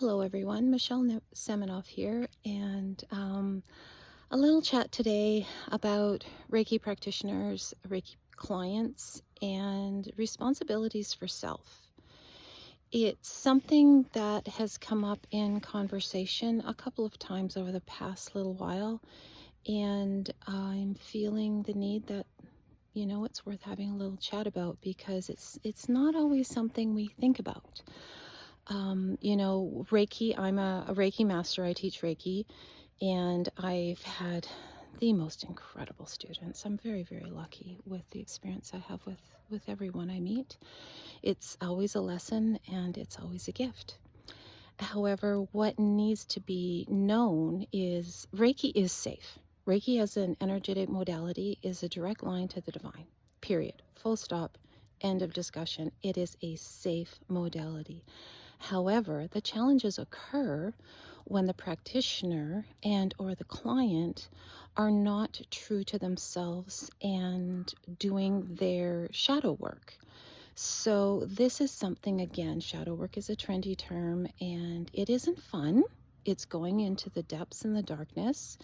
Hello everyone, Seminoff here, and a little chat today about Reiki practitioners, Reiki clients, and responsibilities for self. It's something that has come up in conversation a couple of times over the past little while, and I'm feeling the need that it's worth having a little chat about because it's not always something we think about. Reiki, I'm a Reiki master. I teach Reiki, and I've had the most incredible students. I'm very, very lucky with the experience I have with everyone I meet. It's always a lesson and it's always a gift. However, what needs to be known is Reiki is safe. Reiki as an energetic modality is a direct line to the divine, period. Full stop, end of discussion. It is a safe modality. However, the challenges occur when the practitioner and or the client are not true to themselves and doing their shadow work. So this is something, again, shadow work is a trendy term and it isn't fun. It's going into the depths and the darkness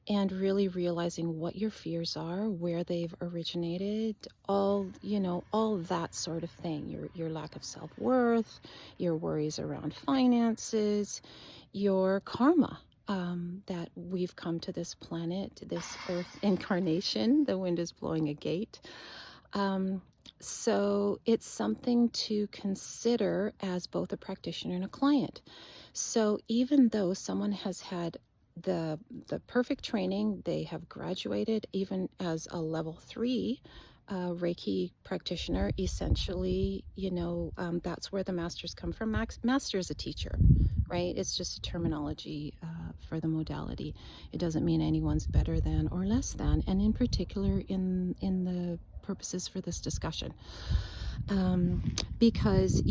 and really realizing what your fears are, where they've originated, all that sort of thing. Your lack of self-worth, your worries around finances, your karma, that we've come to this planet, this earth incarnation. The wind is blowing a gate. So it's something to consider as both a practitioner and a client. So even though someone has had the perfect training, they have graduated even as a level 3 Reiki practitioner, essentially, that's where the masters come from. Master is a teacher, right? It's just a terminology for the modality. It doesn't mean anyone's better than or less than, and in particular in the purposes for this discussion. Because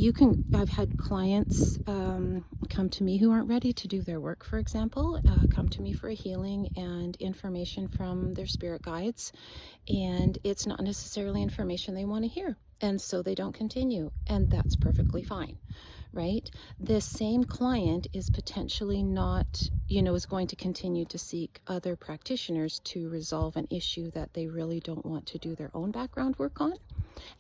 I've had clients come to me who aren't ready to do their work, for example, come to me for a healing and information from their spirit guides, and it's not necessarily information they want to hear, and so they don't continue, and that's perfectly fine. Right? This same client is potentially not, is going to continue to seek other practitioners to resolve an issue that they really don't want to do their own background work on.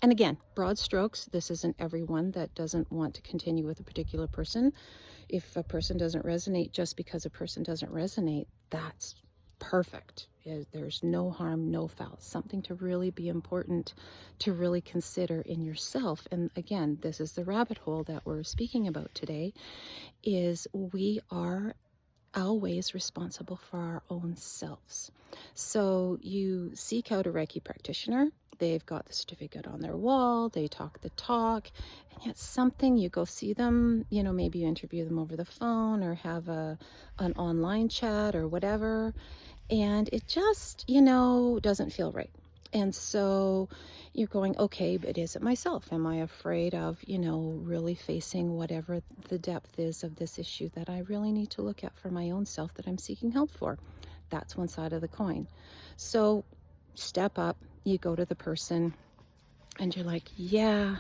And again, broad strokes, this isn't everyone that doesn't want to continue with a particular person. If a person doesn't resonate just because a person doesn't resonate, that's perfect. There's no harm, no foul. Something to really be important to really consider in yourself. And again, this is the rabbit hole that we're speaking about today, is we are always responsible for our own selves. So you seek out a Reiki practitioner. They've got the certificate on their wall. They talk the talk. And yet something, you go see them, maybe you interview them over the phone or have an online chat or whatever. And it just, doesn't feel right. And so you're going, okay, but is it myself? Am I afraid of, really facing whatever the depth is of this issue that I really need to look at for my own self that I'm seeking help for? That's one side of the coin. So step up, you go to the person and you're like, yeah,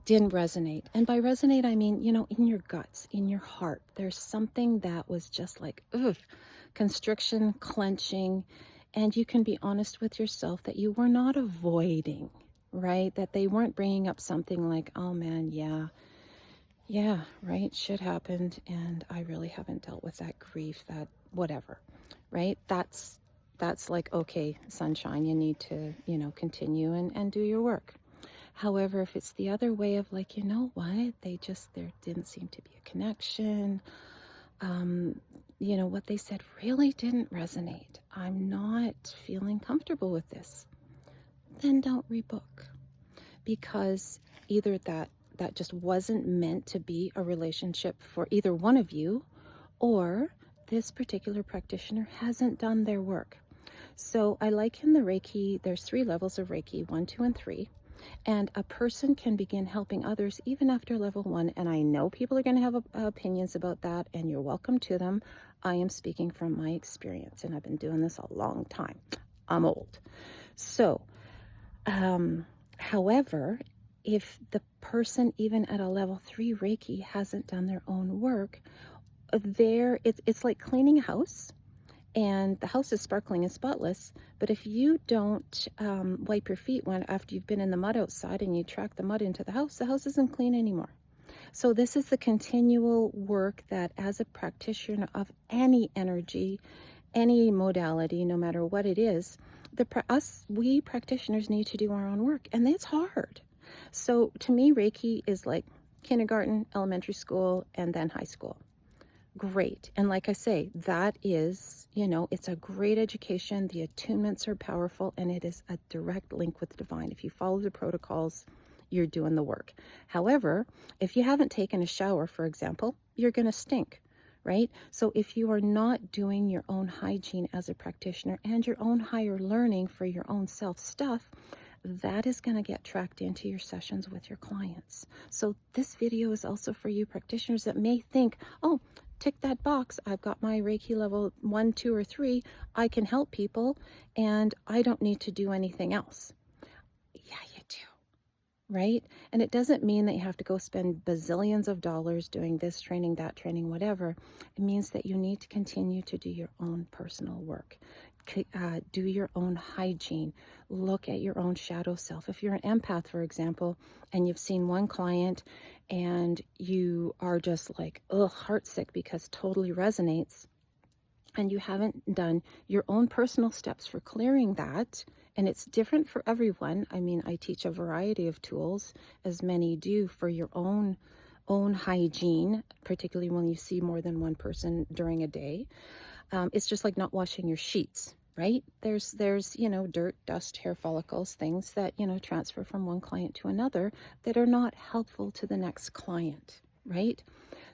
didn't resonate. And by resonate, I mean, in your guts, in your heart, there's something that was just like, ugh, constriction, clenching, and you can be honest with yourself that you were not avoiding, right? That they weren't bringing up something like, oh man, yeah, right, shit happened, and I really haven't dealt with that grief, that whatever, right? That's like, okay, sunshine, you need to, continue and do your work. However, if it's the other way of like, what, there didn't seem to be a connection, what they said really didn't resonate, I'm not feeling comfortable with this, then don't rebook. Because either that just wasn't meant to be a relationship for either one of you, or this particular practitioner hasn't done their work. So I liken the Reiki, there's 3 levels of Reiki, 1, 2, and 3. And a person can begin helping others even after level 1. And I know people are going to have opinions about that, and you're welcome to them. I am speaking from my experience, and I've been doing this a long time. I'm old. So, however, if the person, even at a level 3 Reiki, hasn't done their own work, it's like cleaning a house, and the house is sparkling and spotless, but if you don't wipe your feet after you've been in the mud outside and you track the mud into the house isn't clean anymore. So this is the continual work that, as a practitioner of any energy, any modality, no matter what it is, we practitioners need to do our own work, and it's hard. So to me, Reiki is like kindergarten, elementary school, and then high school. Great. And like I say, that is, it's a great education. The attunements are powerful, and it is a direct link with the divine. If you follow the protocols, you're doing the work. However, if you haven't taken a shower, for example, you're going to stink, right? So if you are not doing your own hygiene as a practitioner and your own higher learning for your own self stuff, that is going to get tracked into your sessions with your clients. So this video is also for you practitioners that may think, oh, tick that box, I've got my Reiki level 1, 2, or 3, I can help people, and I don't need to do anything else. Yeah, you do, right? And it doesn't mean that you have to go spend bazillions of dollars doing this training, that training, whatever. It means that you need to continue to do your own personal work. Do your own hygiene. Look at your own shadow self. If you're an empath, for example, and you've seen one client and you are just like, ugh, heartsick because totally resonates, and you haven't done your own personal steps for clearing that, and it's different for everyone. I mean, I teach a variety of tools, as many do, for your own hygiene, particularly when you see more than one person during a day. It's just like not washing your sheets, right? There's dirt, dust, hair follicles, things that, transfer from one client to another that are not helpful to the next client, right?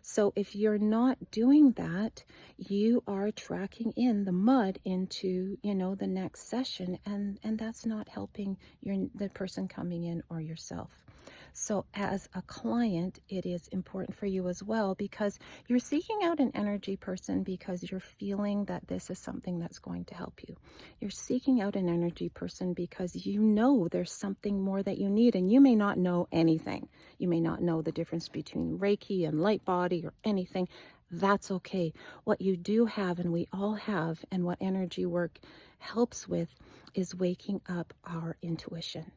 So if you're not doing that, you are tracking in the mud into, the next session, and that's not helping the person coming in or yourself. So as a client, it is important for you as well, because you're seeking out an energy person because you're feeling that this is something that's going to help you. You're seeking out an energy person because you know there's something more that you need, and you may not know anything. You may not know the difference between Reiki and light body or anything. That's okay. What you do have, and we all have, and what energy work helps with, is waking up our intuition.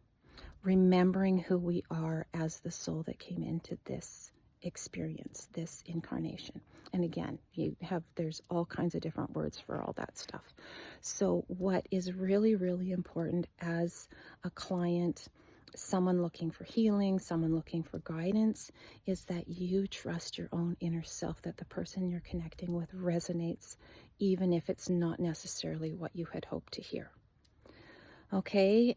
Remembering who we are as the soul that came into this experience, this incarnation. And again, there's all kinds of different words for all that stuff. So what is really, really important as a client, someone looking for healing, someone looking for guidance, is that you trust your own inner self, that the person you're connecting with resonates, even if it's not necessarily what you had hoped to hear. Okay,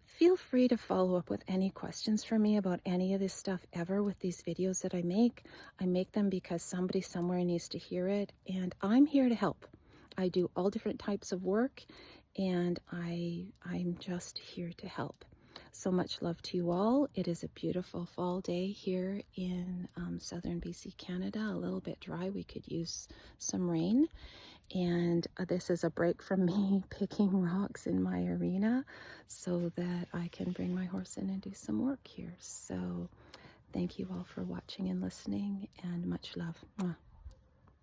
feel free to follow up with any questions for me about any of this stuff ever with these videos that I make. I make them because somebody somewhere needs to hear it, and I'm here to help. I do all different types of work, and I'm just here to help. So much love to you all. It is a beautiful fall day here in southern BC, Canada. A little bit dry. We could use some rain. And this is a break from me picking rocks in my arena so that I can bring my horse in and do some work here. So thank you all for watching and listening, and much love. Mwah.